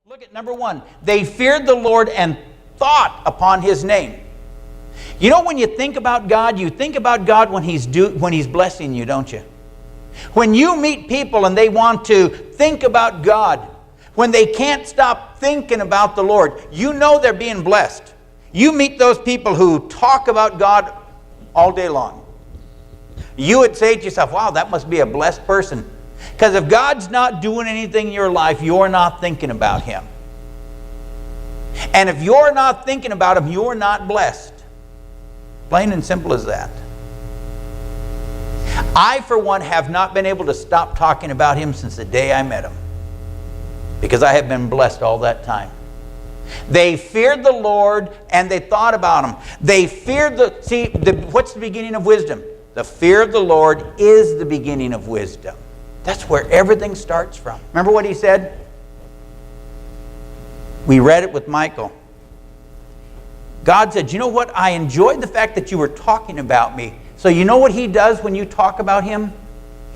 Look at number one. They feared the Lord and thought upon His name. You know, when you think about God, you think about God when He's blessing you, don't you? When you meet people and they want to think about God, when they can't stop thinking about the Lord, you know they're being blessed. You meet those people who talk about God all day long. You would say to yourself, wow, that must be a blessed person. Because if God's not doing anything in your life, you're not thinking about Him. And if you're not thinking about Him, you're not blessed. Plain and simple as that. I, for one, have not been able to stop talking about Him since the day I met Him. Because I have been blessed all that time. They feared the Lord and they thought about Him. They feared what's the beginning of wisdom? The fear of the Lord is the beginning of wisdom. That's where everything starts from. Remember what He said? We read it with Michael. God said, you know what? I enjoyed the fact that you were talking about me. So you know what He does when you talk about Him?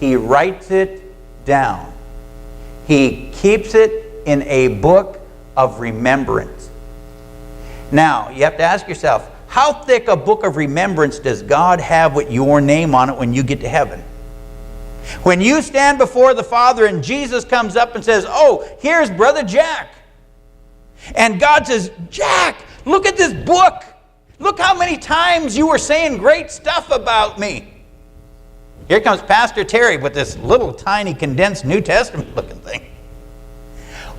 He writes it down. He keeps it in a book of remembrance. Now, you have to ask yourself, how thick a book of remembrance does God have with your name on it when you get to heaven? When you stand before the Father and Jesus comes up and says, oh, here's Brother Jack. And God says, Jack, look at this book. Look how many times you were saying great stuff about me. Here comes Pastor Terry with this little tiny condensed New Testament looking thing.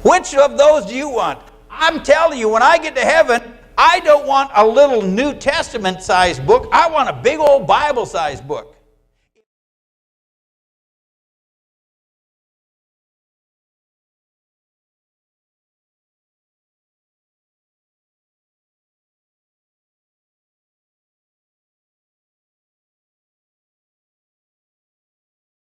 Which of those do you want? I'm telling you, when I get to heaven, I don't want a little New Testament sized book. I want a big old Bible sized book.